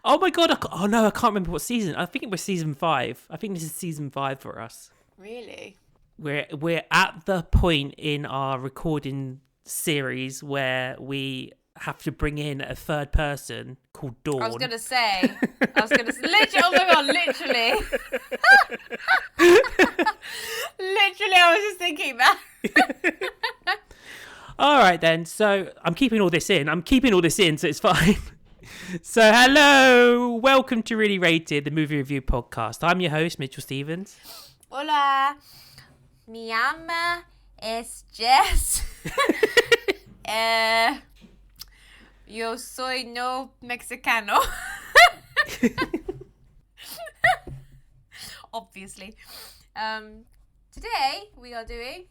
Oh my god! Oh no, I can't remember what season. I think it was season 5. I think this is season 5 for us. Really? We're at the point in our recording series where we have to bring in a third person called Dawn. I was gonna say, literally. Oh my god, literally. Literally, I was just thinking that. All right then. So I'm keeping all this in. So it's fine. So hello, welcome to Reely Rated, the movie review podcast. I'm your host, Mitchell Stevens. Hola, mi llama es Jess. Yo soy no mexicano. Obviously. Today we are doing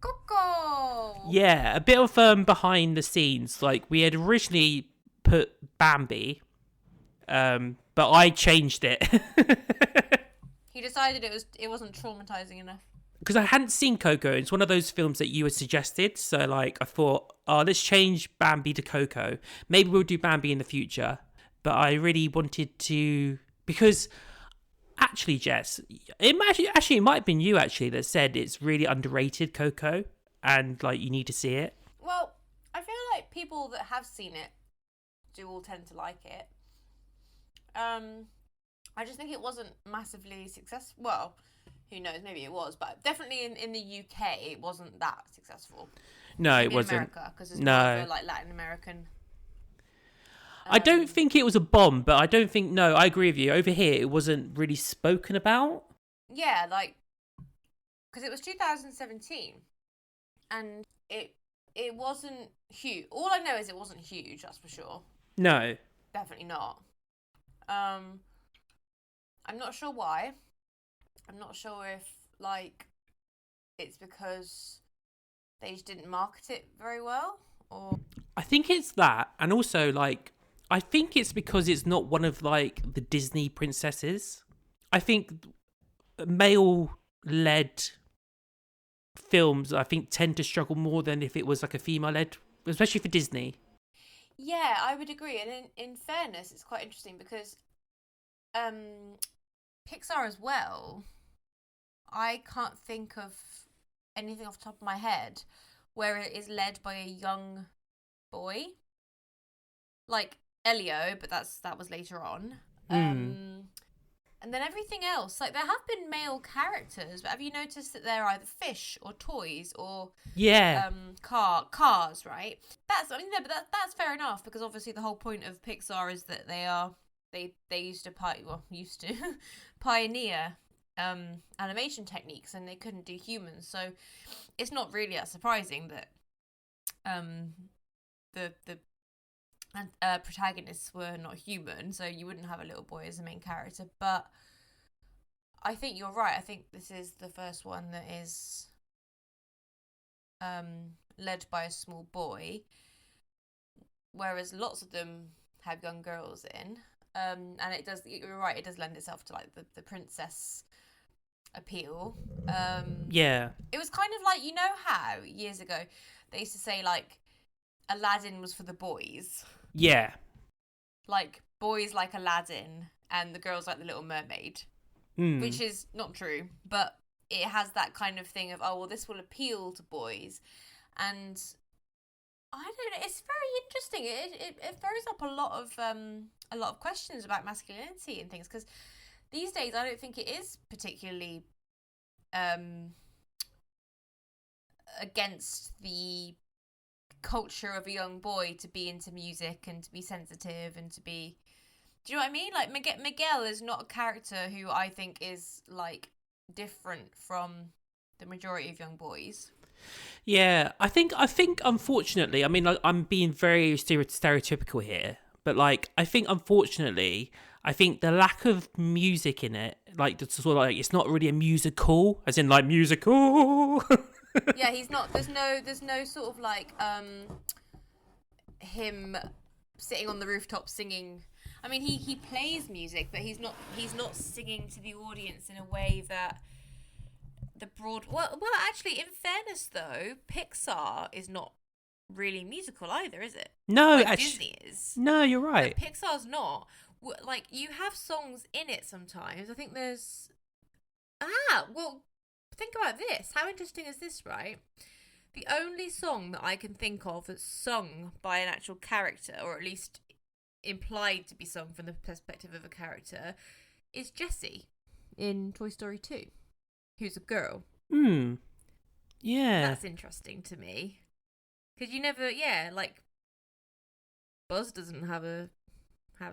Coco. Yeah, a bit of behind the scenes. Like we had originally put Bambi, but I changed it. He decided it wasn't traumatizing enough. Because I hadn't seen Coco. It's one of those films that you had suggested. So, like, I thought, oh, let's change Bambi to Coco. Maybe we'll do Bambi in the future. But I really wanted to... Because, actually, Jess, it might have been you, actually, that said it's really underrated, Coco. And, like, you need to see it. Well, I feel like people that have seen it do all tend to like it. I just think it wasn't massively successful. Well... Who knows? Maybe it was, but definitely in the UK, it wasn't that successful. No, maybe it wasn't. In America, because it's more of a, like Latin American. I don't think it was a bomb, but I don't think. No, I agree with you. Over here, it wasn't really spoken about. Yeah, like because it was 2017, and it wasn't huge. All I know is it wasn't huge. That's for sure. No, definitely not. I'm not sure why. I'm not sure if, like, it's because they just didn't market it very well, or... I think it's that, and also, like, I think it's because it's not one of, like, the Disney princesses. I think male-led films, I think, tend to struggle more than if it was, like, a female-led, especially for Disney. Yeah, I would agree, and in fairness, it's quite interesting, because Pixar as well... I can't think of anything off the top of my head where it is led by a young boy. Like Elio, but that was later on. And then everything else, like there have been male characters, but have you noticed that they're either fish or toys or cars, right? That's fair enough, because obviously the whole point of Pixar is that they used to pioneer animation techniques, and they couldn't do humans, so it's not really that surprising that the protagonists were not human, so you wouldn't have a little boy as the main character. But I think you're right. I think this is the first one that is led by a small boy, whereas lots of them have young girls in, and it does, you're right, it does lend itself to like the princess appeal. Yeah, it was kind of like, you know how years ago they used to say like Aladdin was for the boys, yeah, like boys like Aladdin and the girls like the Little Mermaid, which is not true, but it has that kind of thing of, oh well, this will appeal to boys. And I don't know, it's very interesting. It throws up a lot of questions about masculinity and things, because these days, I don't think it is particularly against the culture of a young boy to be into music and to be sensitive and to be... Do you know what I mean? Like, Miguel is not a character who I think is, like, different from the majority of young boys. Yeah, I think unfortunately, I mean, like, I'm being very stereotypical here, but like, I think unfortunately, I think the lack of music in it, like, the sort of like, it's not really a musical, as in like musical. Yeah, he's not. There's no sort of like him sitting on the rooftop singing. I mean, he plays music, but he's not singing to the audience in a way that the broad... Well, actually, in fairness, though, Pixar is not really musical either, is it? No, like actually, Disney is. No, you're right. But Pixar's not, like you have songs in it sometimes. I think there's well, think about this. How interesting is this, right? The only song that I can think of that's sung by an actual character, or at least implied to be sung from the perspective of a character, is Jessie in Toy Story 2, who's a girl. Yeah. That's interesting to me. Because you never, like, Buzz doesn't have a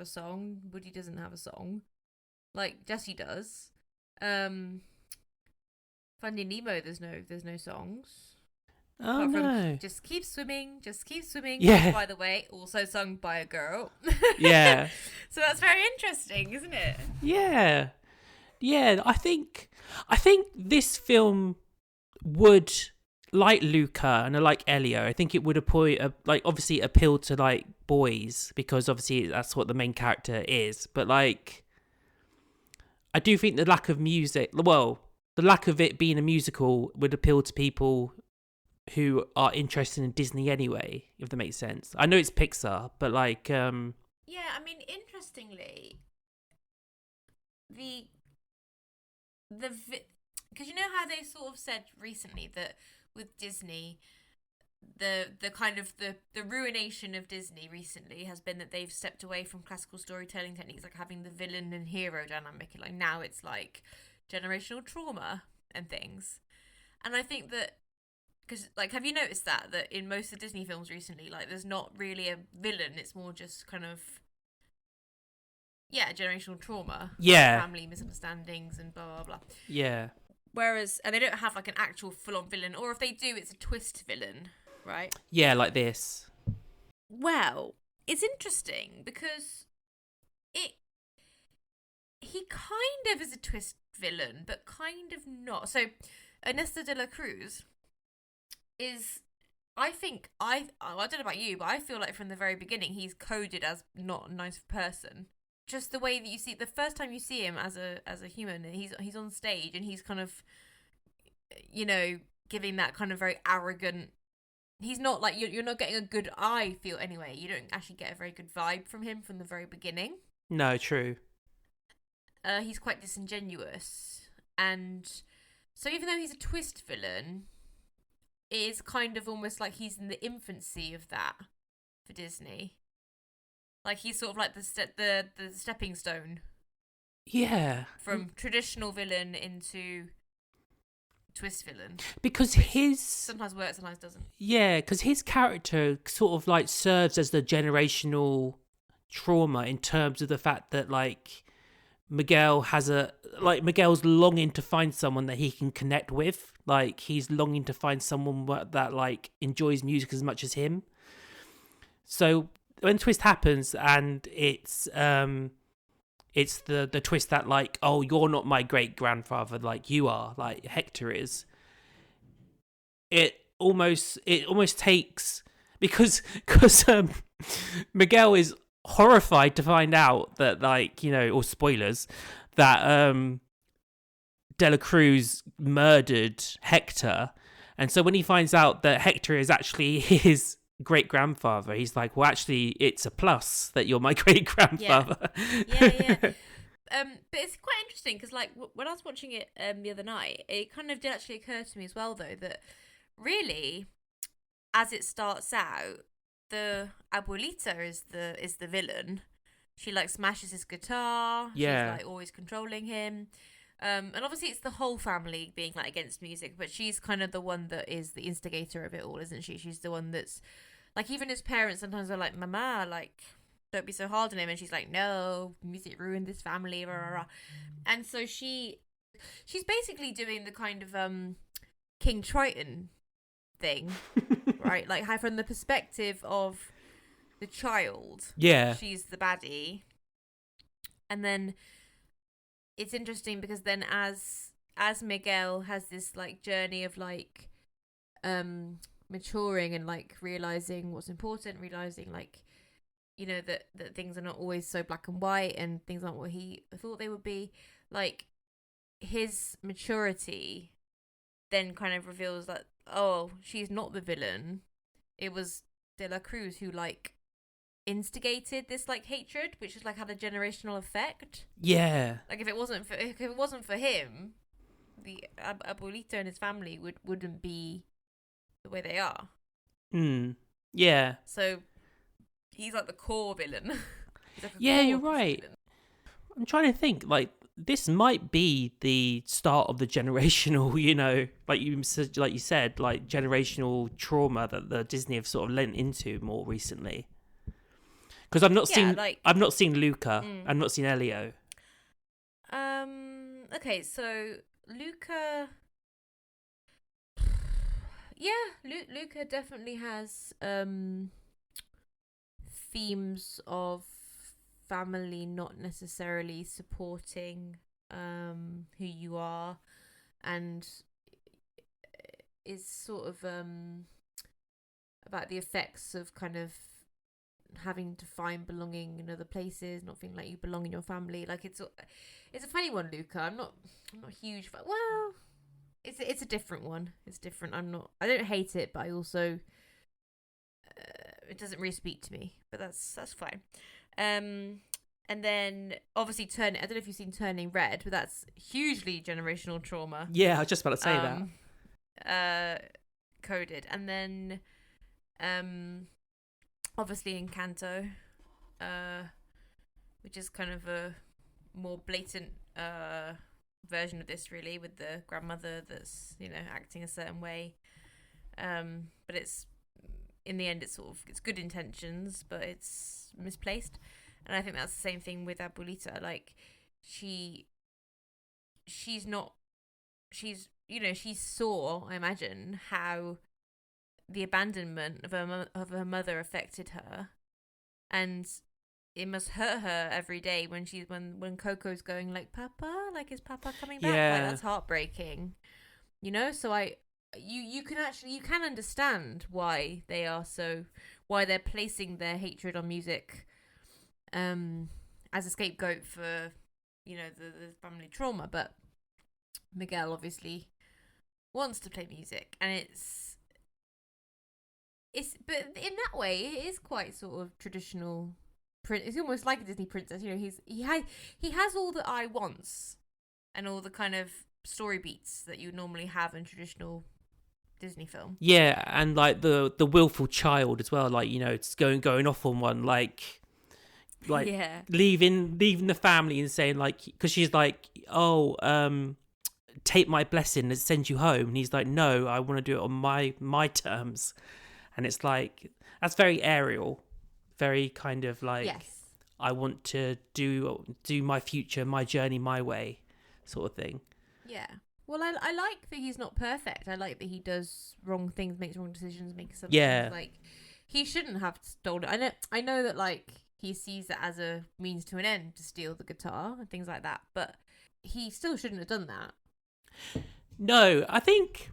song. Woody doesn't have a song. Like, Jessie does. Finding Nemo, there's no songs. Oh, Apart no. from Just Keep Swimming, Just Keep Swimming. Yeah. By the way, also sung by a girl. Yeah. So that's very interesting, isn't it? Yeah. Yeah, I think this film would, like Luca and like Elio, I think it would obviously appeal to like boys, because obviously that's what the main character is. But like, I do think the lack of it being a musical would appeal to people who are interested in Disney anyway, if that makes sense. I know it's Pixar, but like, Yeah, I mean, interestingly, because you know how they sort of said recently that with Disney, the kind of the ruination of Disney recently has been that they've stepped away from classical storytelling techniques, like having the villain and hero dynamic, and like now it's like generational trauma and things. And I think that, because like, have you noticed that in most of the Disney films recently, like there's not really a villain, it's more just kind of generational trauma, yeah, family misunderstandings and blah blah blah. Yeah. Whereas, and they don't have like an actual full-on villain, or if they do, it's a twist villain, right? Yeah, like this. Well, it's interesting because he kind of is a twist villain, but kind of not. So, Ernesto de la Cruz is, I think, I don't know about you, but I feel like from the very beginning he's coded as not a nice person. Just the way that you see, the first time you see him as a human, he's on stage and he's kind of, you know, giving that kind of very arrogant. He's not like, you're not getting a good eye feel anyway. You don't actually get a very good vibe from him from the very beginning. No, true. He's quite disingenuous, and so even though he's a twist villain, it is kind of almost like he's in the infancy of that for Disney. Like he's sort of like the stepping stone. Yeah. From traditional villain into twist villain. Because his sometimes works, sometimes doesn't. Yeah, because his character sort of like serves as the generational trauma in terms of the fact that like Miguel's longing to find someone that he can connect with. Like he's longing to find someone that like enjoys music as much as him. So when twist happens and it's the twist that like, oh, you're not my great grandfather, like you are, like Hector is. It almost takes, because Miguel is horrified to find out that, like, you know, or spoilers, that De La Cruz murdered Hector, and so when he finds out that Hector is actually his great grandfather, he's like, well, actually it's a plus that you're my great grandfather. Yeah. But it's quite interesting because like when I was watching it the other night, it kind of did actually occur to me as well though that really, as it starts out, the abuelita is the villain. She like smashes his guitar. Yeah. She's like always controlling him. And obviously it's the whole family being like against music, but she's kind of the one that is the instigator of it all, isn't she? She's the one that's like, even his parents sometimes are like, Mama, like, don't be so hard on him, and she's like, no, music ruined this family, rah, rah, rah. And so she's basically doing the kind of King Triton thing, right? Like, how from the perspective of the child, she's the baddie. And then it's interesting because then as Miguel has this like journey of like maturing and like realizing what's important, realizing like, you know, that things are not always so black and white and things aren't what he thought they would be, like his maturity then kind of reveals that, oh, she's not the villain, it was De La Cruz who like instigated this like hatred, which is like had a generational effect. Yeah. Like if it wasn't for him, the Abuelito and his family wouldn't be the way they are. Yeah. So he's like the core villain. Like yeah, you're right. Villain. I'm trying to think, like, this might be the start of the generational, you know, like you said, like generational trauma that the Disney have sort of lent into more recently. Because I've not seen Luca. I've not seen Elio. Okay, so Luca. Yeah, Luca definitely has themes of family not necessarily supporting who you are, and is sort of about the effects of kind of having to find belonging in other places, not feeling like you belong in your family. Like it's a funny one, Luca. I'm not huge, but well, it's a different one. It's different. I don't hate it, but I also it doesn't really speak to me. But that's fine. And then obviously I don't know if you've seen Turning Red, but that's hugely generational trauma. Yeah, I was just about to say that. Coded, and then obviously Encanto, which is kind of a more blatant version of this, really, with the grandmother that's, you know, acting a certain way. But it's, in the end, it's good intentions, but it's misplaced. And I think that's the same thing with Abuelita. Like, she saw, I imagine, how the abandonment of her mother affected her, and it must hurt her every day when Coco's going like, Papa, like, is Papa coming back? Yeah. Like, that's heartbreaking, you know. So you can understand why they're placing their hatred on music as a scapegoat for, you know, the family trauma. But Miguel obviously wants to play music, and but in that way it is quite sort of traditional. It's almost like a Disney princess, you know. He has all that I wants and all the kind of story beats that you normally have in traditional Disney film. Yeah, and like the willful child as well, like, you know, it's going off on one, like yeah. leaving the family and saying, like, because she's like, take my blessing and send you home, and he's like, no, I want to do it on my terms. And it's like, that's very Ariel, very kind of like, yes, I want to do my future, my journey, my way, sort of thing. Yeah. Well, I like that he's not perfect. I like that he does wrong things, makes wrong decisions, makes something. Yeah. Like, he shouldn't have stolen it. I know that, like, he sees it as a means to an end to steal the guitar and things like that, but he still shouldn't have done that. No, I think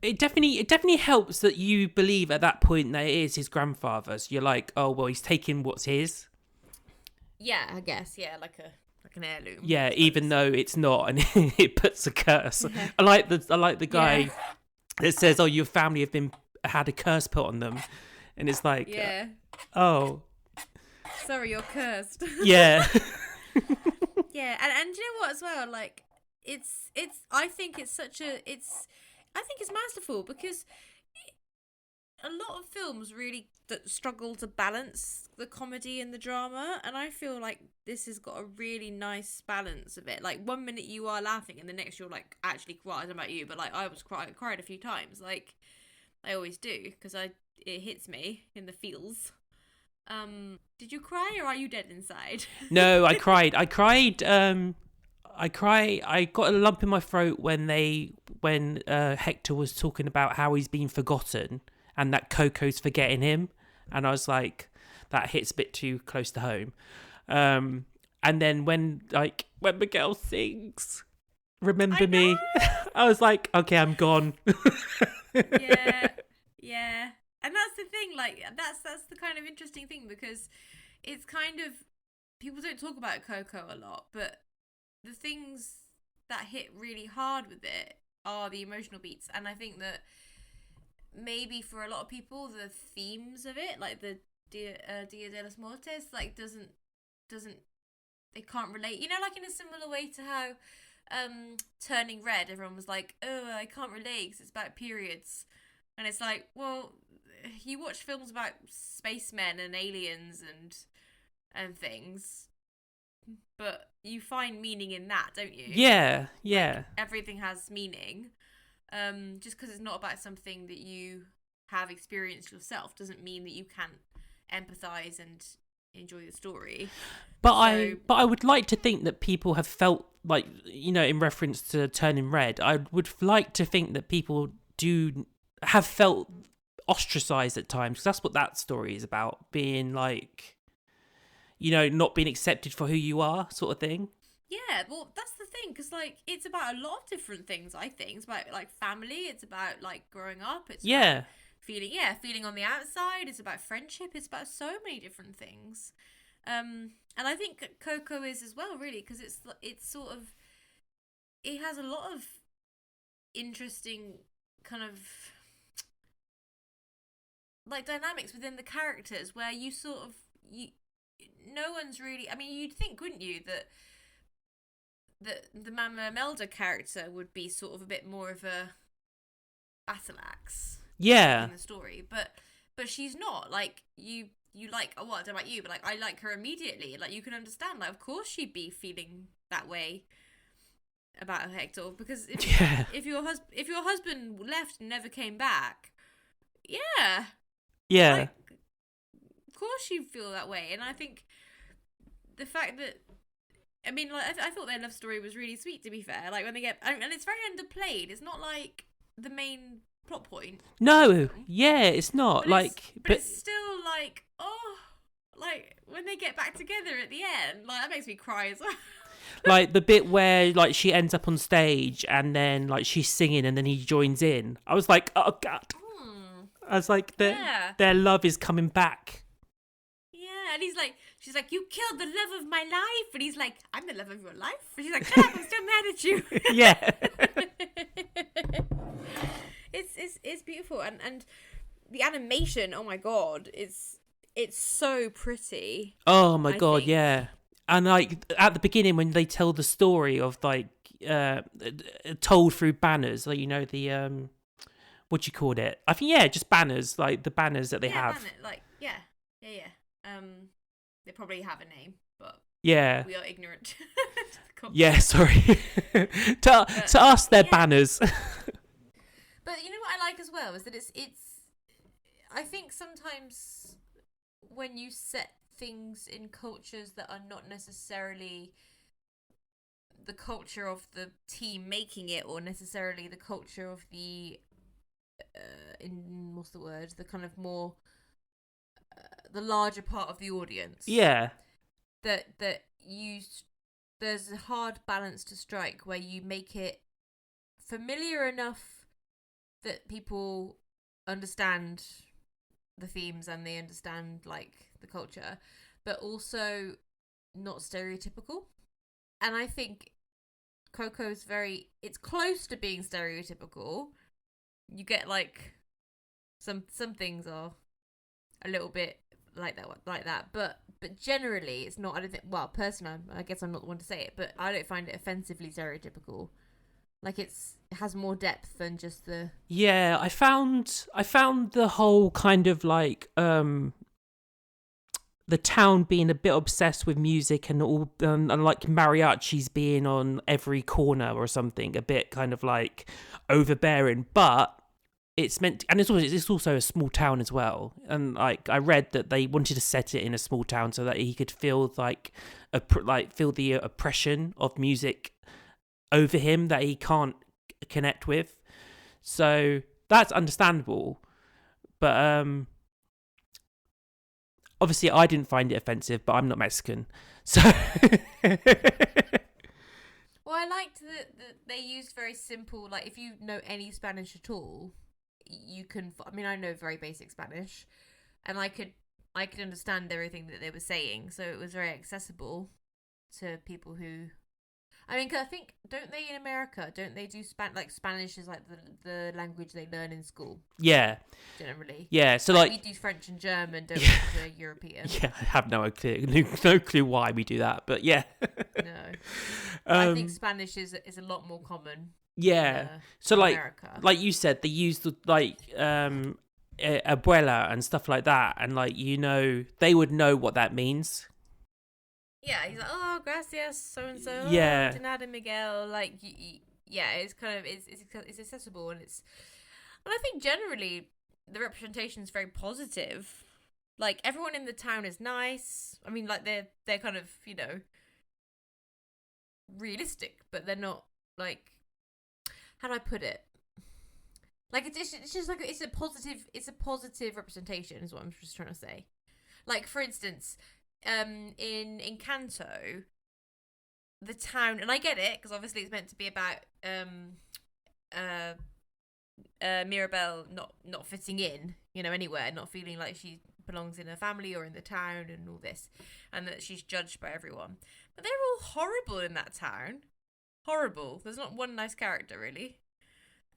it definitely helps that you believe at that point that it is his grandfather's. You're like, oh well, he's taking what's his. Yeah, I guess. Yeah, like an heirloom. Yeah, even though it's not, and it puts a curse. Yeah. I like the guy that says, "Oh, your family had a curse put on them," and it's like, yeah, oh, sorry, you're cursed. Yeah. Yeah, and you know what as well? Like, I think it's masterful, because a lot of films really struggle to balance the comedy and the drama, and I feel like this has got a really nice balance of it. Like, 1 minute you are laughing and the next you're like actually crying. I don't know about you, but like I cried a few times, like I always do, because it hits me in the feels. Did you cry, or are you dead inside? No, I cried. I got a lump in my throat when Hector was talking about how he's been forgotten and that Coco's forgetting him, and I was like, that hits a bit too close to home. And then when Miguel sings "Remember Me," I was like, okay, I'm gone. Yeah. And that's the thing, like, that's the kind of interesting thing, because it's kind of, people don't talk about Coco a lot, but the things that hit really hard with it are the emotional beats. And I think that maybe for a lot of people, the themes of it, like the Dia de los Muertos like doesn't they can't relate. You know, like in a similar way to how Turning Red, everyone was like, oh, I can't relate because it's about periods, and it's like, well, you watch films about spacemen and aliens and things, but you find meaning in that, don't you? Yeah, Like, everything has meaning. Just because it's not about something that you have experienced yourself doesn't mean that you can't empathize and enjoy the story. But I would like to think that people have felt like, you know, in reference to Turning Red, I would like to think that people do have felt ostracized at times, because that's what that story is about, being like, you know, not being accepted for who you are, sort of thing. Yeah, well, that's the thing, because like it's about a lot of different things. I think it's about like family. It's about like growing up. It's about feeling on the outside. It's about friendship. It's about so many different things. And I think Coco is as well, really, because it's sort of, it has a lot of interesting kind of like dynamics within the characters where you sort of no one's really. I mean, you'd think, wouldn't you, that the Mama Imelda character would be sort of a bit more of a battle axe, Yeah. in the story, but she's not. Like you like, oh, well, I don't know about you, but like I like her immediately. Like you can understand, like of course she'd be feeling that way about her Hector, because if your husband left and never came back, yeah, like, of course you'd feel that way. And I think the fact that, I mean, like I thought their love story was really sweet, to be fair. Like when they get, and it's very underplayed. It's not like the main plot point. No, yeah, it's not. But it's still like, oh, like when they get back together at the end, like that makes me cry as well. Like the bit where like she ends up on stage and then like she's singing and then he joins in. I was like, oh god. I was like, their love is coming back. Yeah, and she's like, you killed the love of my life, and he's like, I'm the love of your life. And she's like, shut up, I'm still mad at you. Yeah. It's beautiful, and the animation, oh my god, it's so pretty. Oh my god, yeah. And like at the beginning when they tell the story of like told through banners, like, you know, the what do you call it? I think just banners, like the banners that they have. Yeah. They probably have a name, but we are ignorant. Yeah, sorry. to us, they're banners. But you know what I like as well is that it's. I think sometimes when you set things in cultures that are not necessarily the culture of the team making it, or necessarily the culture of the what's the word? The kind of more the larger part of the audience. Yeah. That there's a hard balance to strike where you make it familiar enough that people understand the themes and they understand like the culture, but also not stereotypical. And I think Coco's it's close to being stereotypical. You get like some things are a little bit like that, but generally it's not. I don't think. Well, personally, I guess I'm not the one to say it, but I don't find it offensively stereotypical. Like it has more depth than just the. Yeah, I found the whole kind of like the town being a bit obsessed with music and all, and like mariachis being on every corner or something, a bit kind of like overbearing, but it's meant to, and it's also a small town as well. And like I read that they wanted to set it in a small town so that he could feel like feel the oppression of music over him that he can't connect with. So that's understandable, but obviously I didn't find it offensive, but I'm not Mexican, so. Well, I liked that they used very simple, like if you know any Spanish at all, you can. I mean, I know very basic Spanish, and I could understand everything that they were saying, so it was very accessible to people who. I mean, 'cause I think, don't they in America? Don't they do Spanish is like the language they learn in school Yeah, generally. yeah. So we do French and German, don't we? Because we're European. yeah, I have no clue why we do that, but yeah. No, but I think Spanish is a lot more common. Yeah. So in like America. like you said, they use the abuela and stuff like that, and like they would know what that means. Yeah, he's like, oh, gracias, so and so. Yeah. De nada, Miguel. Like, yeah, it's kind of it's accessible, and I think generally the representation is very positive. Like, everyone in the town is nice. I mean, like they're kind of realistic, but they're not like, how do I put it? Like, it's just like it's a positive representation is what I'm just trying to say. Like, for instance, in Encanto, the town, and I get it because obviously it's meant to be about Mirabelle not fitting in, anywhere, not feeling like she belongs in her family or in the town and all this, and that she's judged by everyone. But they're all horrible in that town. Horrible. There's not one nice character really.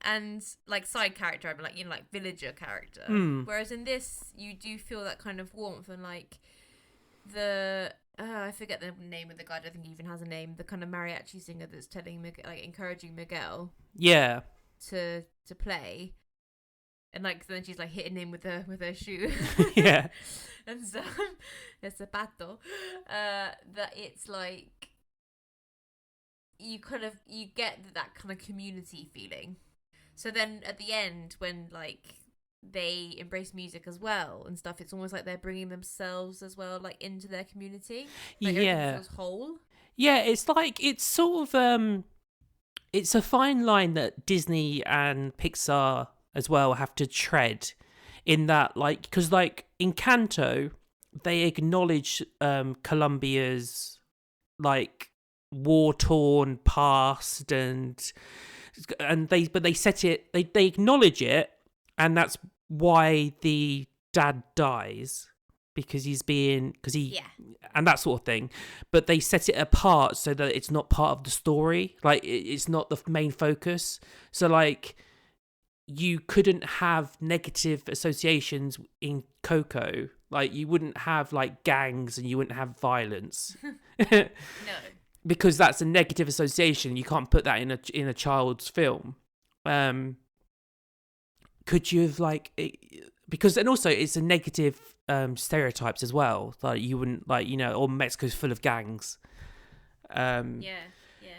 And like side character, I mean, like villager character. Whereas in this, you do feel that kind of warmth and like I forget the name of the guy. I don't think he even has a name. The kind of mariachi singer that's encouraging Miguel. Yeah. To play, and like then she's like hitting him with her shoe. Yeah. And so it's a zapato. That it's like you get that kind of community feeling. So then at the end, when like they embrace music as well and stuff, it's almost like they're bringing themselves as well, like into their community. Like, everything feels whole. Yeah, it's like it's sort of it's a fine line that Disney and Pixar as well have to tread, in that like because like in Encanto, they acknowledge Colombia's like war-torn past and they set it, they acknowledge it, and that's why the dad dies, because and that sort of thing, but they set it apart so that it's not part of the story, like it's not the main focus. So like you couldn't have negative associations in Coco, like you wouldn't have like gangs and you wouldn't have violence. No. Because that's a negative association. You can't put that in a child's film. Could you have because, and also it's a negative stereotypes as well. Like you wouldn't or Mexico's full of gangs. Yeah.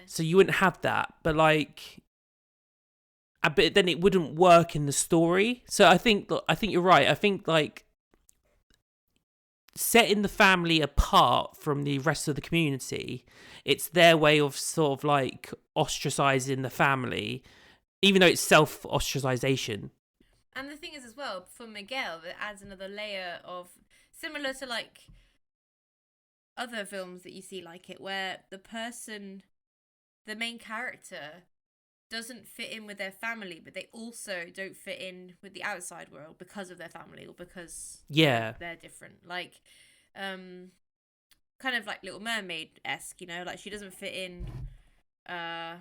So you wouldn't have that, but but then it wouldn't work in the story. So I think you're right. I think like setting the family apart from the rest of the community, it's their way of sort of like ostracizing the family, even though it's self-ostracization. And the thing is as well, for Miguel, that adds another layer of, similar to like other films that you see like it, where the main character doesn't fit in with their family, but they also don't fit in with the outside world because of their family or because they're different. Like, kind of like Little Mermaid-esque, like she doesn't fit in the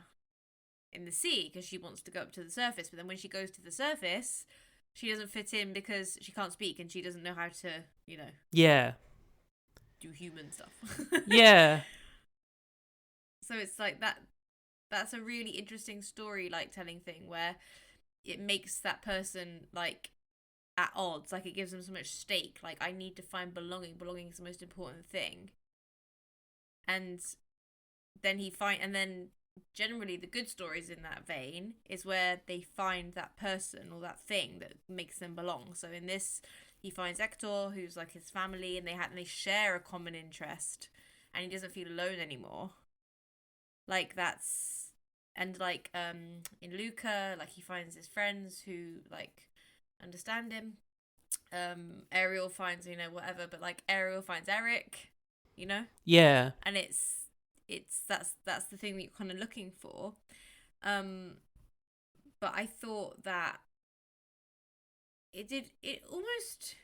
sea because she wants to go up to the surface, but then when she goes to the surface, she doesn't fit in because she can't speak and she doesn't know how to, do human stuff. Yeah. So it's like that. That's a really interesting story, like telling thing where it makes that person like at odds. Like it gives them so much stake. Like I need to find belonging. Belonging is the most important thing. And then generally the good stories in that vein is where they find that person or that thing that makes them belong. So in this, he finds Hector, who's like his family, and they share a common interest, and he doesn't feel alone anymore. Like that's, and like in Luca, like he finds his friends who like understand him. Ariel finds whatever, but like Ariel finds Eric, Yeah. and that's the thing that you're kind of looking for. But I thought that it's almost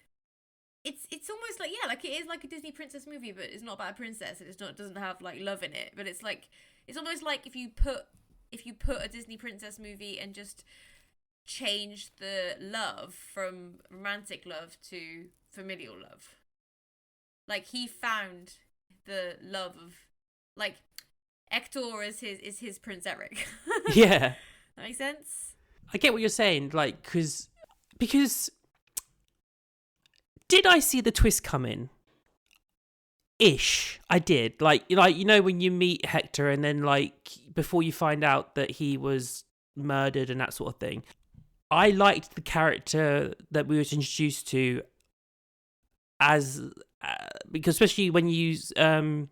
like, yeah, like it is like a Disney princess movie, but it's not about a princess, and it doesn't have like love in it, but it's like It's almost like if you put a Disney princess movie and just changed the love from romantic love to familial love. Like, he found the love of, like, Hector is his Prince Eric. Yeah. That makes sense? I get what you're saying, like, because did I see the twist coming? Ish, I did. Like you know when you meet Hector and then like before you find out that he was murdered and that sort of thing. I liked the character that we were introduced to as because especially when you use what am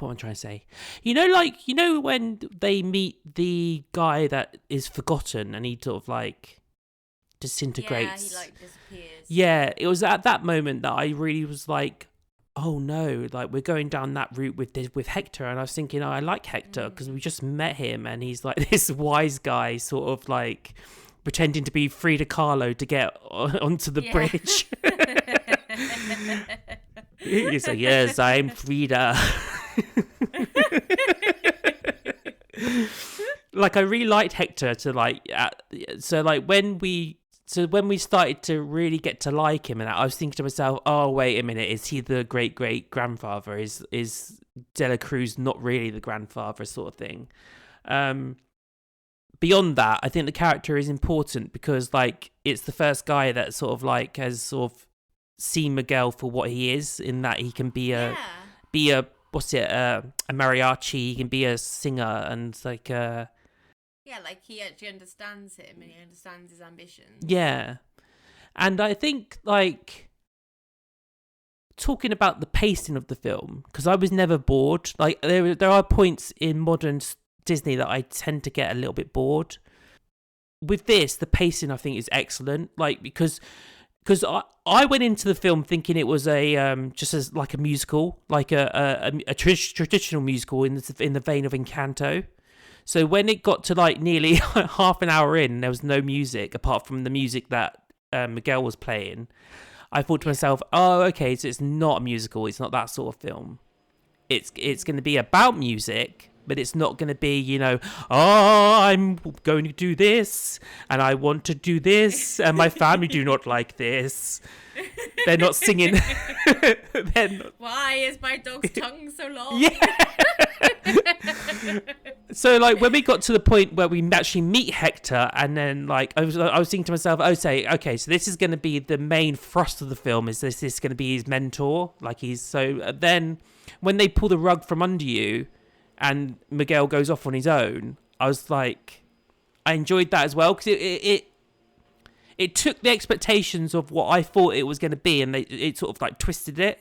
I trying to say? You know when they meet the guy that is forgotten and he sort of like disintegrates. Yeah, he like disappears. Yeah, it was at that moment that I really was like, oh no, like we're going down that route with Hector. And I was thinking, oh, I like Hector because we just met him and he's like this wise guy sort of like pretending to be Frida Kahlo to get onto the bridge. He's like, yes, I'm Frida. Like I really liked Hector to like when we started to really get to like him and I was thinking to myself, oh wait a minute, is he the great grandfather? Is Dela Cruz not really the grandfather sort of thing? Beyond that, I think the character is important because like it's the first guy that sort of like has sort of seen Miguel for what he is, in that he can be a mariachi, he can be a singer and like like he actually understands him and he understands his ambitions. Yeah. And I think like talking about the pacing of the film, because I was never bored. Like there are points in modern Disney that I tend to get a little bit bored. With this, the pacing I think is excellent. Like because I went into the film thinking it was a just as like a musical, like a traditional musical in the vein of Encanto. So when it got to like nearly half an hour in, there was no music apart from the music that Miguel was playing. I thought to myself, oh, okay, so it's not a musical. It's not that sort of film. It's going to be about music, but it's not going to be, you know, oh, I'm going to do this and I want to do this and my family do not like this. They're not singing. Why is my dog's tongue so long? Yeah. So like when we got to the point where we actually meet Hector, and then like I was thinking to myself, okay, so this is going to be the main thrust of the film. Is this going to be his mentor? Like then when they pull the rug from under you, and Miguel goes off on his own, I was like, I enjoyed that as well because it took the expectations of what I thought it was going to be, and it sort of like twisted it.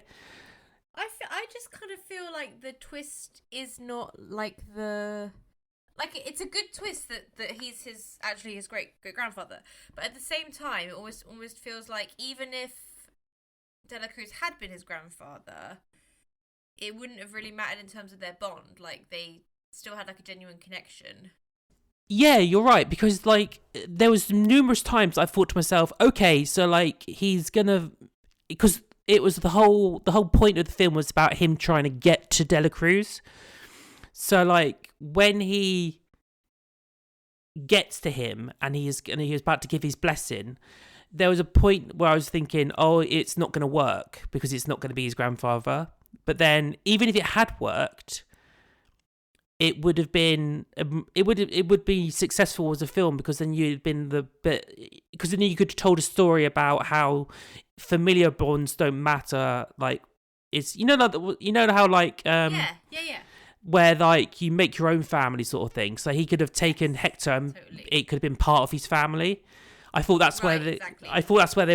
I just kind of feel like the twist is not like it's a good twist that he's his great grandfather, but at the same time it almost feels like even if Dela Cruz had been his grandfather, it wouldn't have really mattered in terms of their bond. Like they still had like a genuine connection. Yeah, you're right, because like there was numerous times I thought to myself, okay, so like he's gonna, because it was the whole point of the film was about him trying to get to Dela Cruz. So like when he gets to him and he was about to give his blessing, there was a point where I was thinking, oh, it's not going to work because it's not going to be his grandfather. But then even if it had worked, it would have been it would be successful as a film because then you'd been because then you could have told a story about how familiar bonds don't matter. Like it's how like yeah. where like you make your own family sort of thing. So he could have taken Hector and it could have been part of his family. I thought that's where they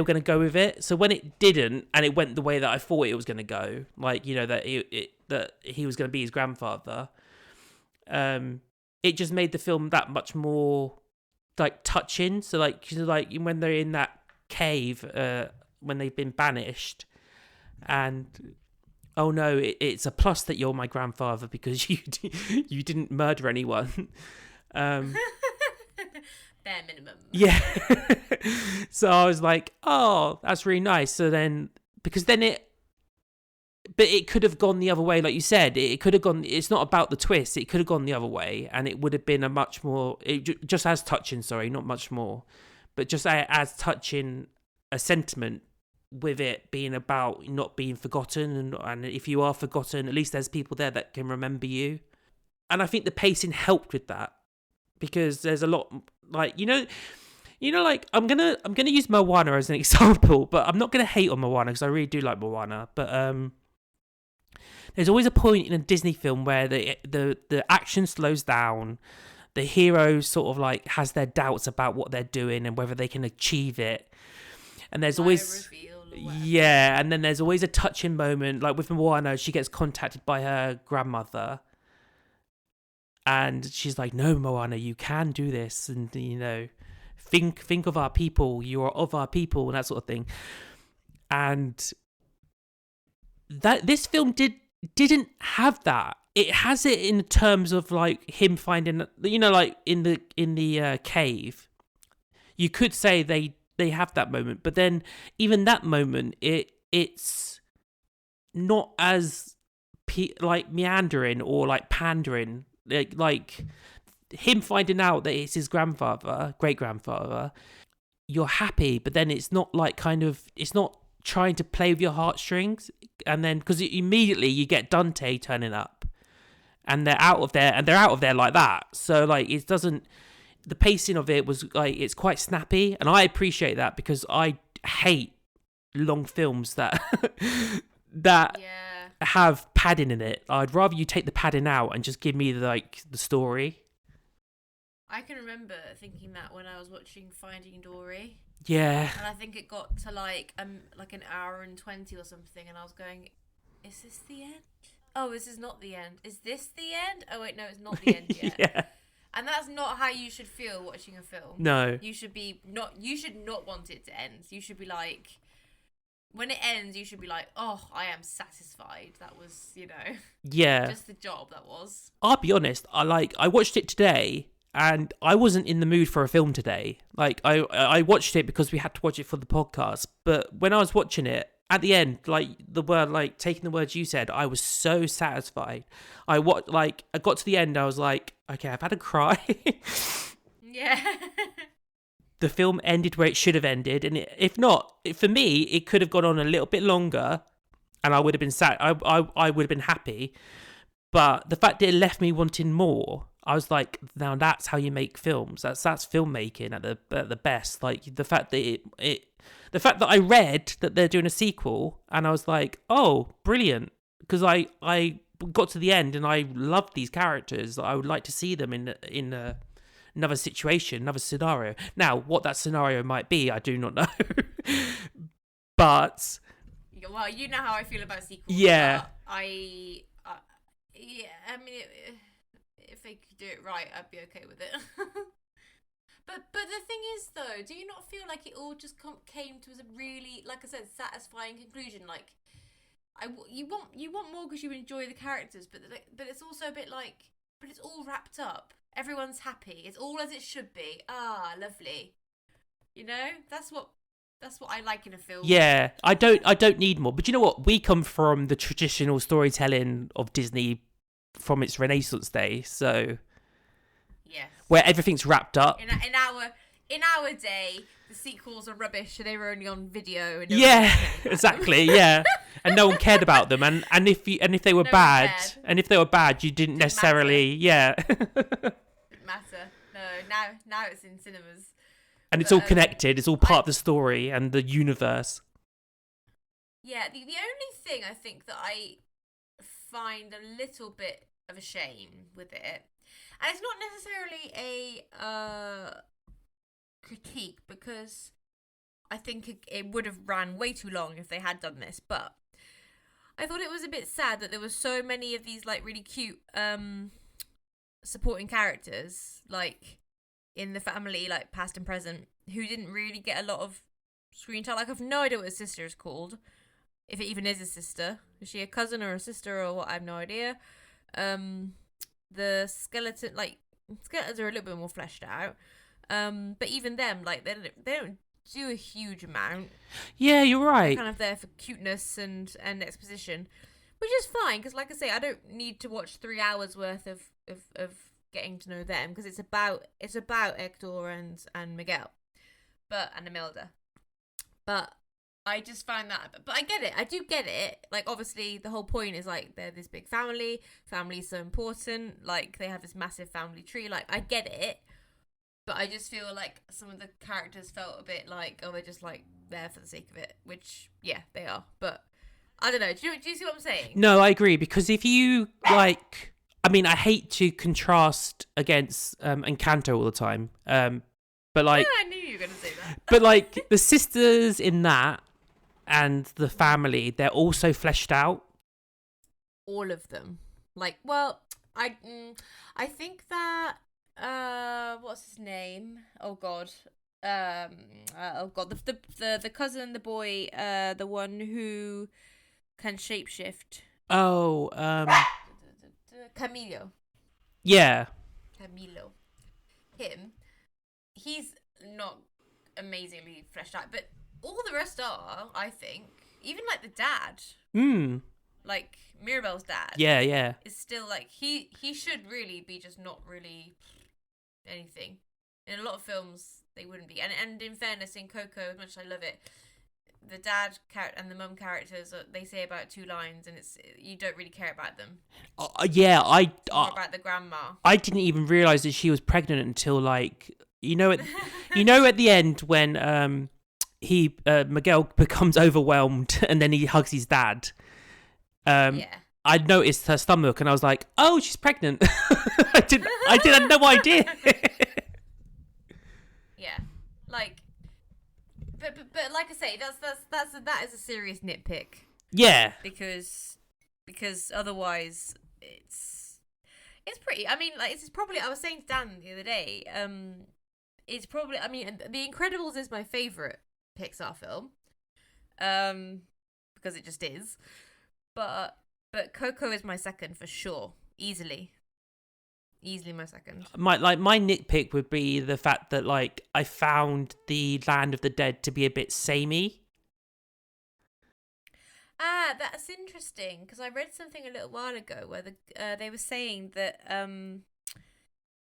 were going to go with it. So when it didn't and it went the way that I thought it was going to go, like that he was going to be his grandfather, it just made the film that much more like touching. So like when they're in that cave, when they've been banished, and oh no, it's a plus that you're my grandfather because you didn't murder anyone. Bare minimum. Yeah. So I was like, oh, that's really nice. So then, because then but it could have gone the other way, like you said. It could have gone. It's not about the twist. It could have gone the other way, and it would have been a much more, just as touching. Sorry, not much more, but just as touching a sentiment with it being about not being forgotten, and if you are forgotten, at least there's people there that can remember you. And I think the pacing helped with that, because there's a lot, like like I'm gonna use Moana as an example, but I'm not gonna hate on Moana because I really do like Moana, but there's always a point in a Disney film where the action slows down. The hero sort of like has their doubts about what they're doing and whether they can achieve it. And there's always, yeah, and then there's always a touching moment. Like with Moana, she gets contacted by her grandmother. And she's like, no, Moana, you can do this. And, think of our people. You are of our people and that sort of thing. And that this film didn't have that. It has it in terms of like him finding, like in the cave. You could say they have that moment, but then even that moment, it's not as like meandering or like pandering. Like him finding out that it's his great grandfather. You're happy, but then it's not like it's not trying to play with your heartstrings. And then because immediately you get Dante turning up, and they're out of there like that. So like it doesn't. The pacing of it was like it's quite snappy, and I appreciate that because I hate long films that have padding in it. I'd rather you take the padding out and just give me the story. I can remember thinking that when I was watching Finding Dory. Yeah. And I think it got to like an hour and 20 or something, and I was going, is this the end? Oh, this is not the end. Is this the end? Oh wait, no, it's not the end yet. Yeah. And that's not how you should feel watching a film. No. You should not want it to end. You should be like, when it ends, you should be like, oh, I am satisfied. That was, yeah, just the job that was. I'll be honest. I watched it today, and I wasn't in the mood for a film today. Like I watched it because we had to watch it for the podcast. But when I was watching it at the end, taking the words you said, I was so satisfied. I got to the end, I was like, okay, I've had a cry. Yeah. The film ended where it should have ended, and if not, for me, it could have gone on a little bit longer, and I would have been sad. I would have been happy, but the fact that it left me wanting more, I was like, now that's how you make films. That's filmmaking at the best. Like the fact that the fact that I read that they're doing a sequel, and I was like, oh, brilliant, because I got to the end and I loved these characters. I would like to see them in another situation, another scenario. Now, what that scenario might be, I do not know. But well, you know how I feel about sequels. Yeah. I mean, if they could do it right, I'd be okay with it. But the thing is, though, do you not feel like it all just came to a really, like I said, satisfying conclusion? Like, you want more because you enjoy the characters, but it's also a bit like, but it's all wrapped up. Everyone's happy. It's all as it should be. Ah, lovely. That's what I like in a film. Yeah, I don't need more. But you know what? We come from the traditional storytelling of Disney from its Renaissance day, so yes, where everything's wrapped up. In our day, the sequels are rubbish. They were only on video. And exactly. Yeah, and no one cared about them. And if they were bad, you didn't necessarily. Matter. Yeah. Didn't matter. No. Now it's in cinemas. And it's all connected. It's all part of the story and the universe. Yeah. The only thing I think that I find a little bit of a shame with it, and it's not necessarily a critique, because I think it would have ran way too long if they had done this, but I thought it was a bit sad that there were so many of these like really cute supporting characters like in the family, like past and present, who didn't really get a lot of screen time. Like, I've no idea what his sister is called, if it even is a sister. Is she a cousin or a sister or what? I have no idea. The skeletons are a little bit more fleshed out, but even them, like, they don't do a huge amount. Yeah, you're right. They're kind of there for cuteness and exposition. which is fine because, like I say, I don't need to watch 3 hours worth of getting to know them because it's about Hector and Miguel, and Imelda. But I just find that, but I get it. I do get it. Like, obviously, the whole point is like they're this big family. Family's so important. Like, they have this massive family tree. Like, I get it. But I just feel like some of the characters felt a bit like, oh, they're just like there for the sake of it, which, yeah, they are. But I don't know. Do you see what I'm saying? No, I agree. Because if you like, I mean, I hate to contrast against Encanto all the time. But like, yeah, I knew you were going to say that. But like the sisters in that and the family, they're also fleshed out. All of them. Like, well, I think that what's his name? Oh God. The cousin, the boy, the one who can shapeshift. Oh, Camilo. Yeah. Camilo. Him. He's not amazingly fleshed out, but all the rest are, I think. Even like the dad. Like Mirabel's dad. Yeah. Is still like he should really be just not really anything. In a lot of films they wouldn't be. And in fairness, in Coco, as much as I love it, the dad character and the mum characters, they say about 2 lines, and it's you don't really care about them. Yeah, More about the grandma. I didn't even realize that she was pregnant until like at the end when Miguel becomes overwhelmed and then he hugs his dad. Yeah. I noticed her stomach and I was like, oh, she's pregnant. I had no idea. Yeah, like. But like I say, that is a serious nitpick. Yeah. Because otherwise it's pretty. I mean, like it's probably. I was saying to Dan the other day. It's probably. I mean, The Incredibles is my favorite Pixar film. Because it just is. But Coco is my second for sure, easily. Easily my second. My nitpick would be the fact that like I found the Land of the Dead to be a bit samey. That's interesting because I read something a little while ago where they were saying that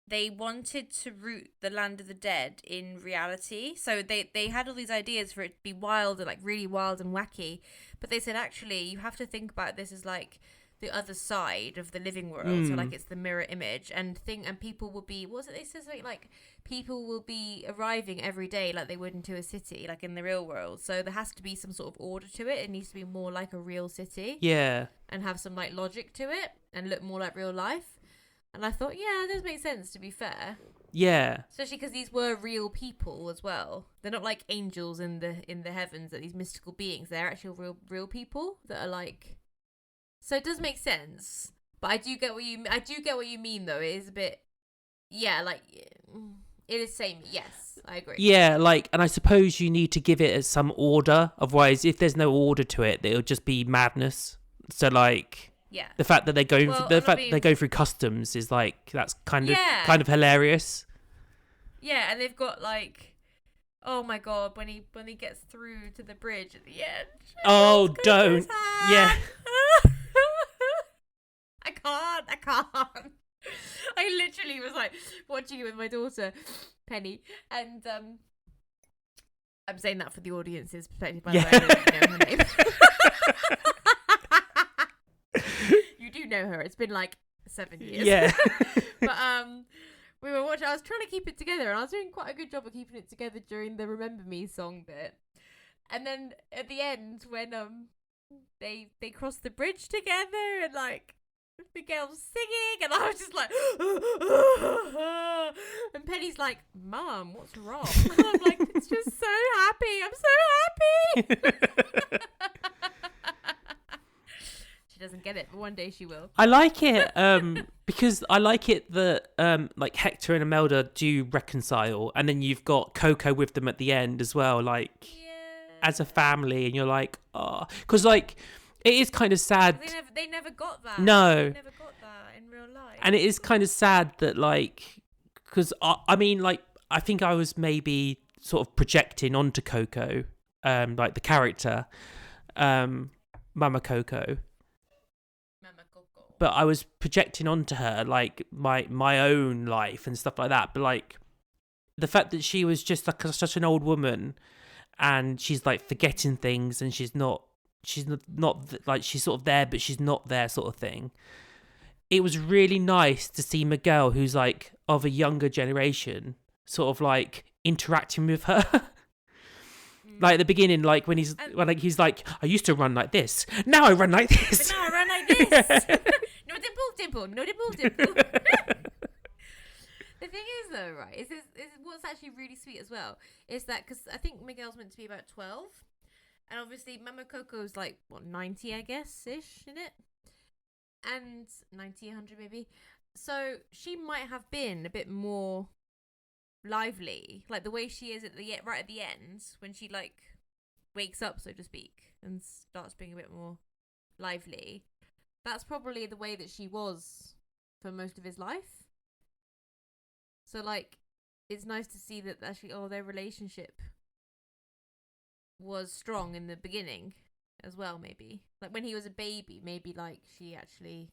they wanted to root the Land of the Dead in reality. So they had all these ideas for it to be wild and like really wild and wacky, but they said actually you have to think about this as like the other side of the living world, so like it's the mirror image, and people will be, what was it they said, something like people will be arriving every day like they would into a city, like in the real world. So there has to be some sort of order to it. It needs to be more like a real city, and have some like logic to it, and look more like real life. And I thought, yeah, that does make sense. To be fair, yeah, especially because these were real people as well. They're not like angels in the heavens, that these mystical beings. They're actual real people that are like. So it does make sense, but I do get what you mean though. It is a bit, yeah, like it is samey. Yes, I agree. Yeah, like, and I suppose you need to give it some order. Otherwise, if there's no order to it, it'll just be madness. So like, yeah, the fact that they're going they go through customs is like that's kind of hilarious. Yeah, and they've got like, oh my god, when he gets through to the bridge at the end. Oh, don't. Yeah. I can't. I literally was like watching it with my daughter, Penny, and I'm saying that for the audience's perspective, by the way. I don't know her name. You do know her. It's been like 7 years. Yeah. But we were watching. I was trying to keep it together, and I was doing quite a good job of keeping it together during the "Remember Me" song bit, and then at the end when they cross the bridge together and like. The girl's singing, and I was just like, and Penny's like, "Mum, what's wrong?" And I'm like, "It's just so happy. I'm so happy." She doesn't get it, but one day she will. I like it because I like it that like Hector and Imelda do reconcile, and then you've got Coco with them at the end as well, like as a family, and you're like, oh, because like. It is kind of sad. They never got that. No. They never got that in real life. And it is kind of sad that, like, because I mean, like, I think I was maybe sort of projecting onto Coco, like the character, Mama Coco. but I was projecting onto her like my own life and stuff like that. But like the fact that she was just like such an old woman, and she's like forgetting things, and she's not like, she's sort of there but she's not there, sort of thing. It was really nice to see Miguel, who's like of a younger generation, sort of like interacting with her. Like at the beginning, like when he's like, I used to run like this, now I run like this. But now I run like this. No dimple, no dimple. The thing is, though, right, is what's actually really sweet as well is that, because I think Miguel's meant to be about 12, and obviously Mama Coco's like, what, 90, I guess, ish, in it? And 90, 100 maybe. So she might have been a bit more lively, like the way she is right at the end, when she like wakes up, so to speak, and starts being a bit more lively. That's probably the way that she was for most of his life. So like, it's nice to see that actually, their relationship was strong in the beginning as well. Maybe like when he was a baby, maybe like she actually,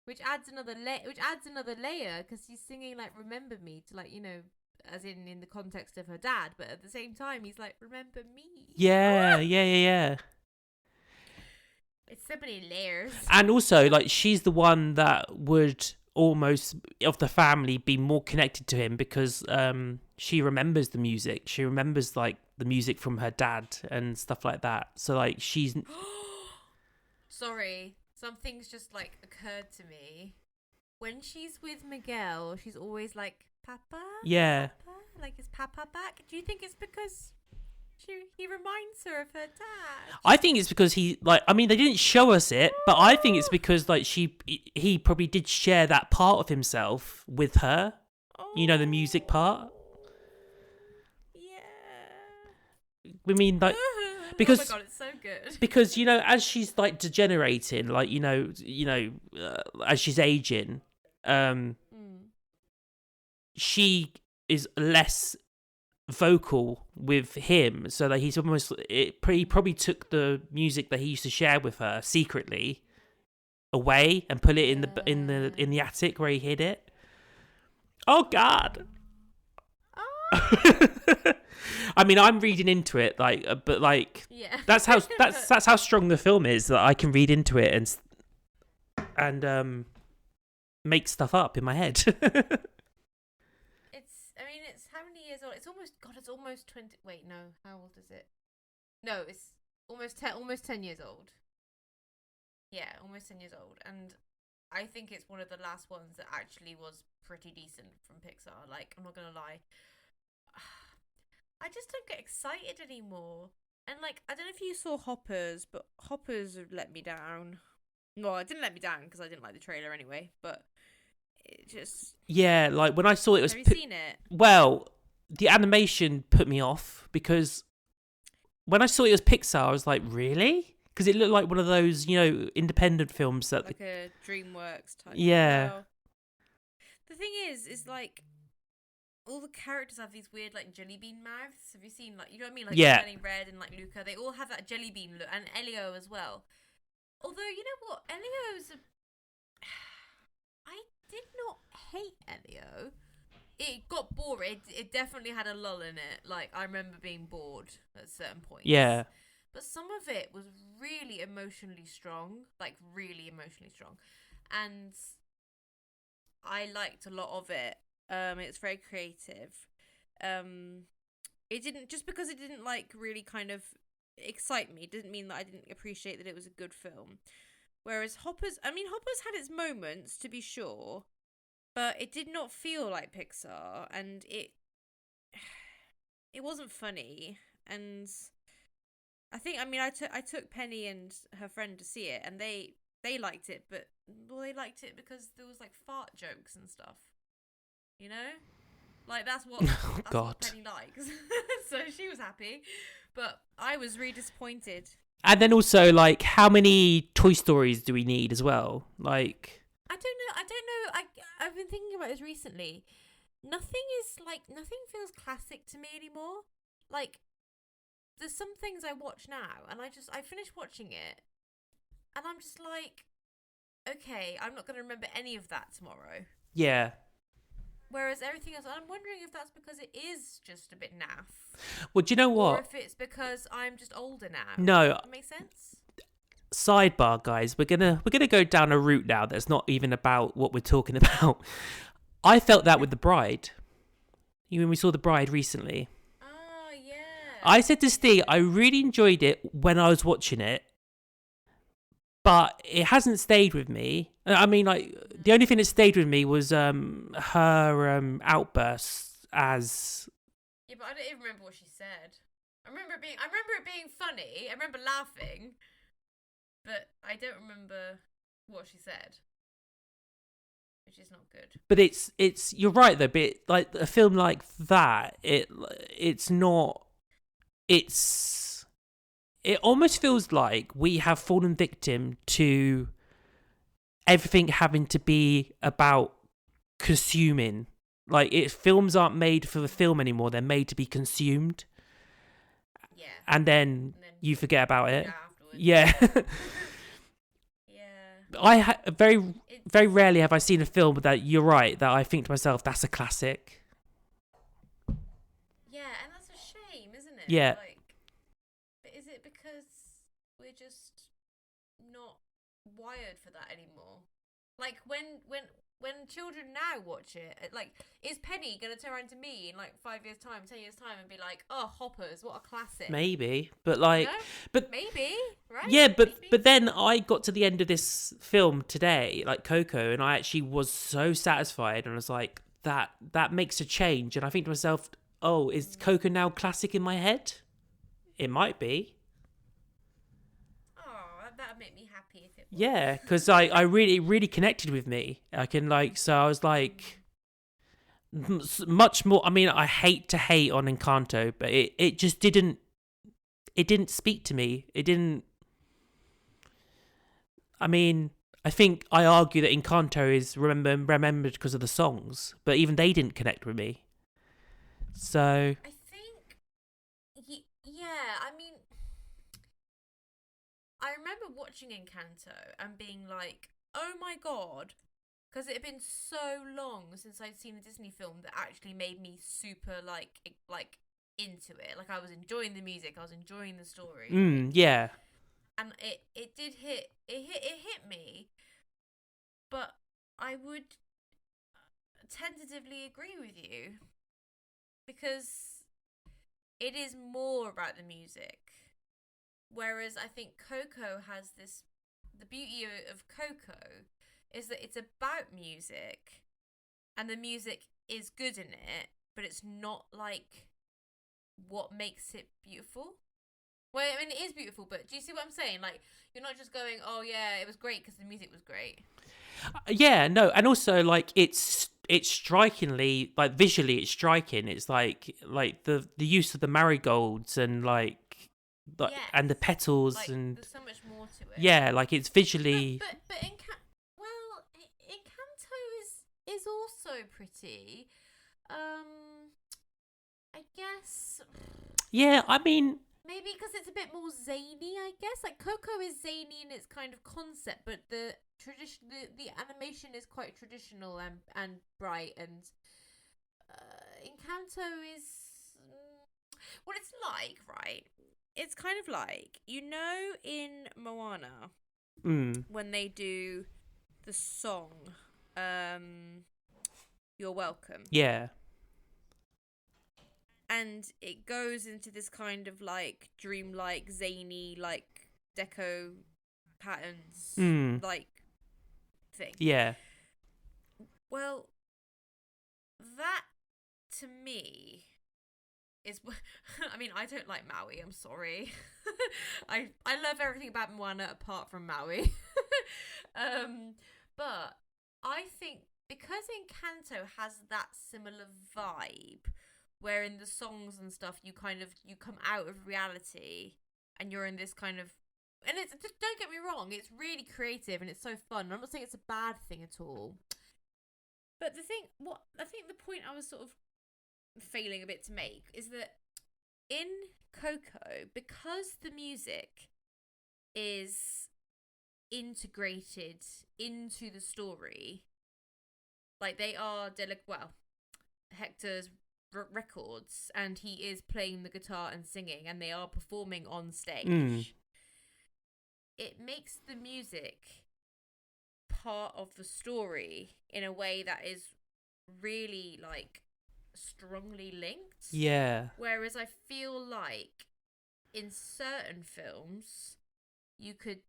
which adds another layer, because he's singing like "Remember Me" to, like, you know, as in the context of her dad, but at the same time he's like, "Remember me." Yeah. It's so many layers. And also, like, she's the one that would almost, of the family, be more connected to him, because she remembers the music. She remembers like the music from her dad and stuff like that. So like, she's Sorry, something's just like occurred to me. When she's with Miguel, she's always like, "Papa." Yeah. Papa? Like, is Papa back? Do you think it's because he reminds her of her dad? I think it's because he, like, I mean, they didn't show us it, but I think it's because like he probably did share that part of himself with her. You know, the music part. Yeah. I mean, like, because, oh my god, it's so good. Because, you know, as she's like degenerating, like, as she's aging, she is less vocal with him, so that he's almost, he probably took the music that he used to share with her secretly away and put it in the attic where he hid it. Oh god. I mean, I'm reading into it, like, but like, yeah, that's how strong the film is, that I can read into it and make stuff up in my head. It's how many years old? It's almost 20. Wait, no, how old is it? No, it's almost 10 years old. Yeah, almost 10 years old, and I think it's one of the last ones that actually was pretty decent from Pixar. Like, I'm not gonna lie, I just don't get excited anymore. And like, I don't know if you saw Hoppers, but Hoppers let me down. Well, it didn't let me down because I didn't like the trailer anyway, but it just... Yeah, like when I saw it was... Have you seen it? Well, the animation put me off, because when I saw it was Pixar, I was like, really? Because it looked like one of those, you know, independent films that... Like a DreamWorks type. Yeah. Well, the thing is like, all the characters have these weird, like, jelly bean mouths. Have you seen, like, you know what I mean? Like, yeah. Danny Red and, like, Luca. They all have that jelly bean look. And Elio as well. Although, you know what? Elio's... I did not hate Elio. It got boring. It definitely had a lull in it. Like, I remember being bored at certain points. Yeah. But some of it was really emotionally strong. Like, really emotionally strong. And I liked a lot of it. It's very creative. It didn't, just because it didn't, like, really kind of excite me, didn't mean that I didn't appreciate that it was a good film. Whereas Hoppers had its moments, to be sure, but it did not feel like Pixar, and it wasn't funny. And I think, I took Penny and her friend to see it, and they liked it, but they liked it because there was, like, fart jokes and stuff. You know? Like, that's what Penny likes. So she was happy, but I was really disappointed. And then also, like, how many Toy Stories do we need as well? Like, I don't know. I've been thinking about this recently. Nothing feels classic to me anymore. Like, there's some things I watch now, and I finished watching it, and I'm just like, okay, I'm not going to remember any of that tomorrow. Yeah. Whereas everything else, I'm wondering if that's because it is just a bit naff. Well, do you know what? Or if it's because I'm just older now. No. That makes sense? Sidebar, guys. We're gonna go down a route now that's not even about what we're talking about. I felt that with The Bride. When we saw The Bride recently. Oh, yeah. I said to Steve, I really enjoyed it when I was watching it, but it hasn't stayed with me. I mean, like, the only thing that stayed with me was her outbursts as... Yeah, but I don't even remember what she said. I remember it being funny. I remember laughing, but I don't remember what she said, which is not good. But it's you're right though. But like a film like that, it's not. It almost feels like we have fallen victim to everything having to be about consuming. Like films aren't made for the film anymore; they're made to be consumed. Yeah. And then you forget about it. Afterwards. Yeah. Yeah. Very rarely have I seen a film that you're right that I think to myself that's a classic. Yeah, and that's a shame, isn't it? Yeah. Like, but is it because we're just not wired for that anymore? Like when children now watch it, like, is Penny gonna turn around to me in like 5 years' time, 10 years' time, and be like, "Oh, Hoppers, what a classic"? Maybe, but like, No? but maybe, right? yeah, Maybe. but then I got to the end of this film today, like Coco, and I actually was so satisfied, and I was like, that makes a change, and I think to myself, oh, is Coco now classic in my head? It might be. Oh, that'd make me happy if it was. Yeah, because I really connected with me. I can like, so I was like, much more. I mean, I hate to hate on Encanto, but it just didn't. It didn't speak to me. It didn't. I mean, I think I argue that Encanto is remembered because of the songs, but even they didn't connect with me. So I think, yeah, I mean, I remember watching Encanto and being like, oh my god, because it had been so long since I'd seen a Disney film that actually made me super, like into it. Like, I was enjoying the music, I was enjoying the story. yeah. And it hit me, but I would tentatively agree with you, because it is more about the music. Whereas I think Coco has this, the beauty of Coco is that it's about music, and the music is good in it, but it's not like what makes it beautiful. Well, I mean, it is beautiful, but do you see what I'm saying? Like, you're not just going, oh yeah, it was great because the music was great. Yeah, no, and also like it's strikingly, like, visually it's striking. It's like the use of the marigolds and like Yes. and the petals, Like, and there's so much more to it. yeah, like it's visually. But Encanto is also pretty. I guess. Yeah, I mean. Maybe because it's a bit more zany, I guess. Like, Coco is zany in its kind of concept, but the animation is quite traditional and bright, and Encanto is what it's like, right? It's kind of like, in Moana, when they do the song, You're Welcome. Yeah. And it goes into this kind of like dreamlike, zany, like deco patterns, like thing. Yeah. Well, that to me is. I mean, I don't like Maui. I'm sorry. I love everything about Moana apart from Maui. But I think because Encanto has that similar vibe, where in the songs and stuff you come out of reality and you're in this kind of, and it's, don't get me wrong, it's really creative and it's so fun. I'm not saying it's a bad thing at all, but I think the point I was sort of failing a bit to make is that in Coco, because the music is integrated into the story. Like they are Hector's records, and he is playing the guitar and singing, and they are performing on stage. It makes the music part of the story in a way that is really like strongly linked. Yeah. Whereas I feel like in certain films you could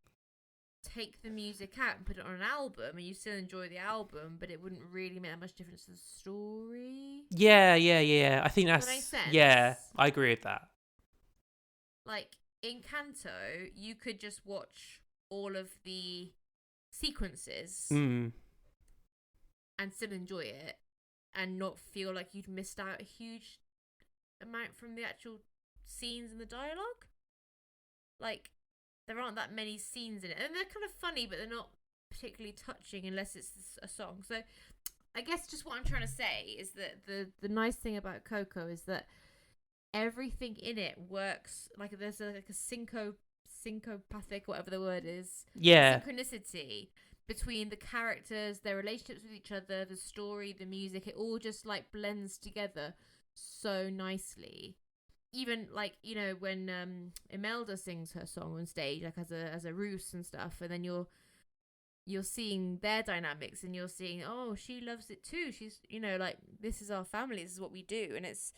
take the music out and put it on an album and you still enjoy the album, but it wouldn't really make that much difference to the story. Yeah. I think that's... Does that make sense? Yeah, I agree with that. Like in Canto, you could just watch all of the sequences and still enjoy it and not feel like you'd missed out a huge amount from the actual scenes and the dialogue. Like, there aren't that many scenes in it, and they're kind of funny, but they're not particularly touching unless it's a song. So I guess just what I'm trying to say is that the nice thing about Coco is that everything in it works. Like there's a syncopathic, whatever the word is, synchronicity between the characters, their relationships with each other, the story, the music. It all just like blends together so nicely. Even like, you know, when Imelda sings her song on stage, like as a ruse and stuff, and then you're seeing their dynamics, and you're seeing, oh, she loves it too. She's, you know, like, this is our family, this is what we do, and it's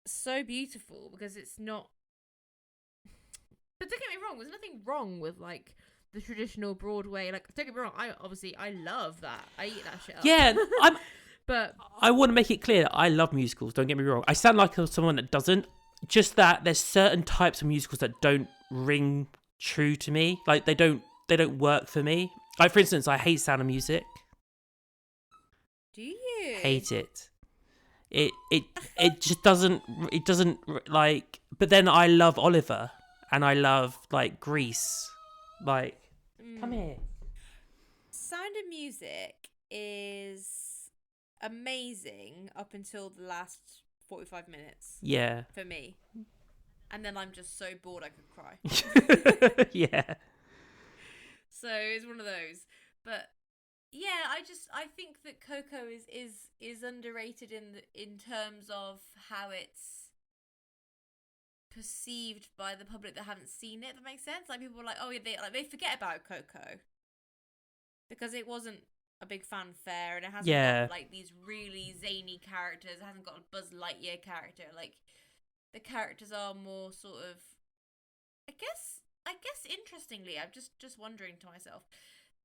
so beautiful because it's not. But don't get me wrong, there's nothing wrong with like the traditional Broadway. Like, don't get me wrong, I love that. I eat that shit up. Yeah, But I want to make it clear that I love musicals. Don't get me wrong. I sound like someone that doesn't. Just that there's certain types of musicals that don't ring true to me. Like they don't work for me. Like for instance, I hate Sound of Music. Do you hate it? It just doesn't. It doesn't like. But then I love Oliver, and I love like Grease. Like, come here. Sound of Music is amazing up until the last 45 minutes. Yeah. For me. And then I'm just so bored I could cry. Yeah. So it's one of those. But yeah, I think that Coco is underrated in terms of how it's perceived by the public that haven't seen it, if that makes sense. Like people are like, oh yeah, they forget about Coco because it wasn't a big fanfare, and it hasn't got like these really zany characters. It hasn't got a Buzz Lightyear character. Like the characters are more sort of, I guess interestingly, I'm just wondering to myself,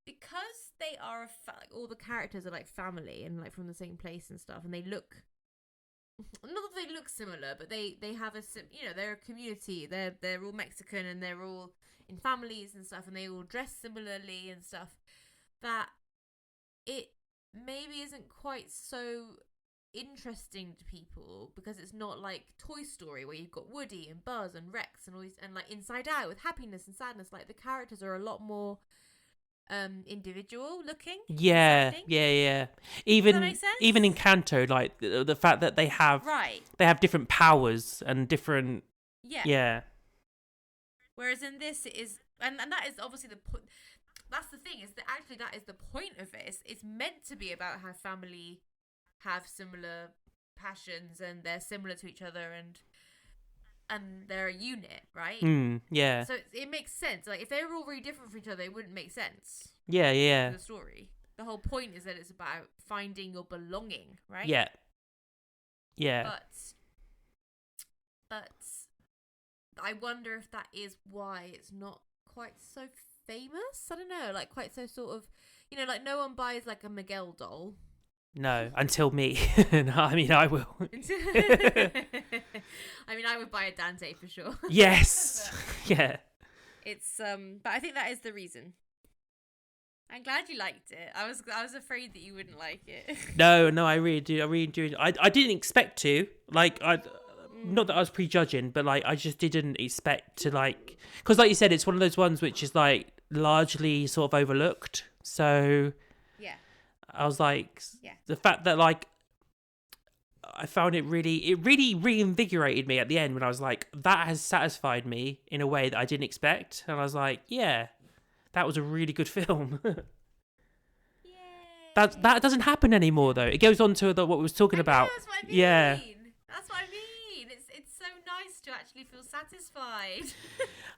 because they are like, all the characters are like family and like from the same place and stuff, and they look, not that they look similar, but they have they're a community. They're all Mexican and they're all in families and stuff, and they all dress similarly and stuff. That it maybe isn't quite so interesting to people because it's not like Toy Story where you've got Woody and Buzz and Rex and all these, and like Inside Out with happiness and sadness. Like the characters are a lot more individual looking. Yeah. Even Does that make sense? even in Canto, like the fact that they have different powers and different. Yeah. Whereas in this it is, and that is obviously the point. That's the thing, is that actually that is the point of it. It's meant to be about how family have similar passions and they're similar to each other and they're a unit, right? Yeah. So it makes sense. Like if they were all really different from each other, it wouldn't make sense. Yeah. The story. The whole point is that it's about finding your belonging, right? Yeah. But I wonder if that is why it's not quite so famous. I don't know, like quite so sort of, like no one buys like a Miguel doll. No, until me. No, I mean, I will. I mean, I would buy a Dante for sure. Yes. Yeah. It's but I think that is the reason. I'm glad you liked it. I was afraid that you wouldn't like it. No, I really do. I didn't expect to. Like, not that I was prejudging, but like I just didn't expect to, like, because like you said, it's one of those ones which is like largely sort of overlooked. So yeah, I was like, the fact that like I found it really reinvigorated me at the end when I was like, that has satisfied me in a way that I didn't expect, and I was like, yeah, That was a really good film. Yay. That doesn't happen anymore, though. It goes on to what we was talking about. That's what I mean. Yeah. That's what I mean. It's so nice to actually feel satisfied.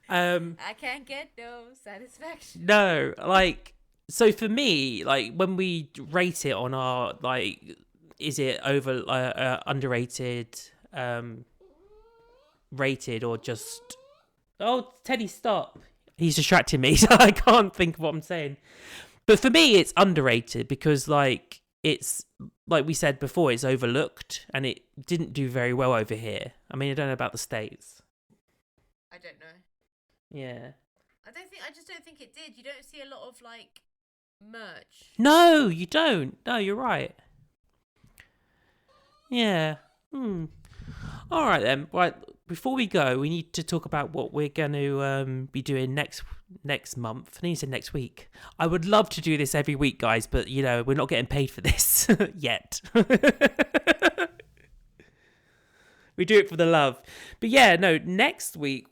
I can't get no satisfaction. No, like, so for me, like, when we rate it on our, like, is it underrated, rated, or just... Oh, Teddy, stop. He's distracting me, so I can't think of what I'm saying. But for me, it's underrated because, like, it's, like we said before, it's overlooked, and it didn't do very well over here. I mean, I don't know about the States. I don't know. Yeah. I just don't think it did. You don't see a lot of, like, merch. No, you don't. No, you're right. Yeah. All right, then. Right, before we go, we need to talk about what we're going to be doing next month. I need to say next week. I would love to do this every week, guys, but, you know, we're not getting paid for this yet. We do it for the love. But, yeah, no, next month,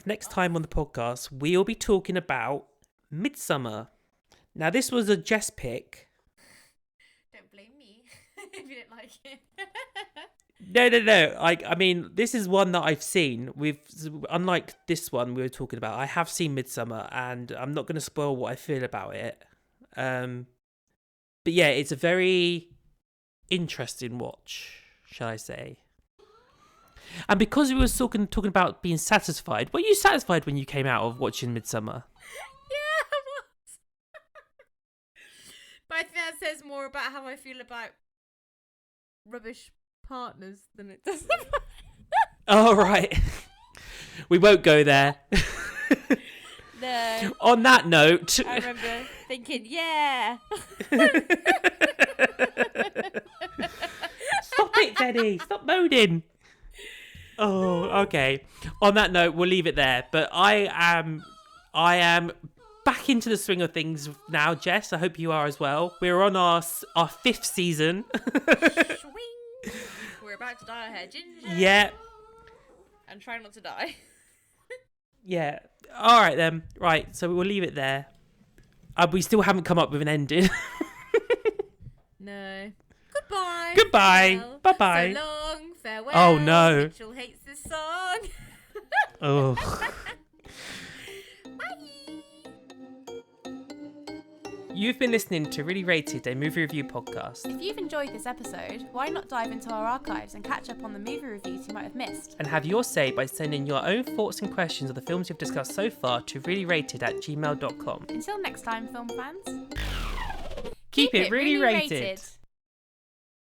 next time on the podcast, we'll be talking about Midsummer. Now, this was a Jess pick. Don't blame me if you didn't like it. No. I mean, this is one that I've seen. Unlike this one we were talking about, I have seen Midsummer, and I'm not going to spoil what I feel about it. But yeah, it's a very interesting watch, shall I say. And because we were talking about being satisfied, were you satisfied when you came out of watching Midsummer? Yeah, I was. But I think that says more about how I feel about rubbish partners than it does. Oh, right. We won't go there. No. On that note, I remember thinking, yeah. Stop it, Teddy. Stop moaning. Oh, okay. On that note, we'll leave it there. But I am back into the swing of things now, Jess. I hope you are as well. We're on our 5th season. Swing. We're about to dye our hair ginger. Yeah. And try not to die. Yeah. All right, then. Right, so we'll leave it there. We still haven't come up with an ending. No. Goodbye. Goodbye. Well, Bye-bye. So long. Farewell. Oh, no. Mitchell hates this song. Oh. Bye. You've been listening to Reely Rated, a movie review podcast. If you've enjoyed this episode, why not dive into our archives and catch up on the movie reviews you might have missed? And have your say by sending your own thoughts and questions of the films you've discussed so far to reelyrated@gmail.com. Until next time, film fans. Keep it really rated.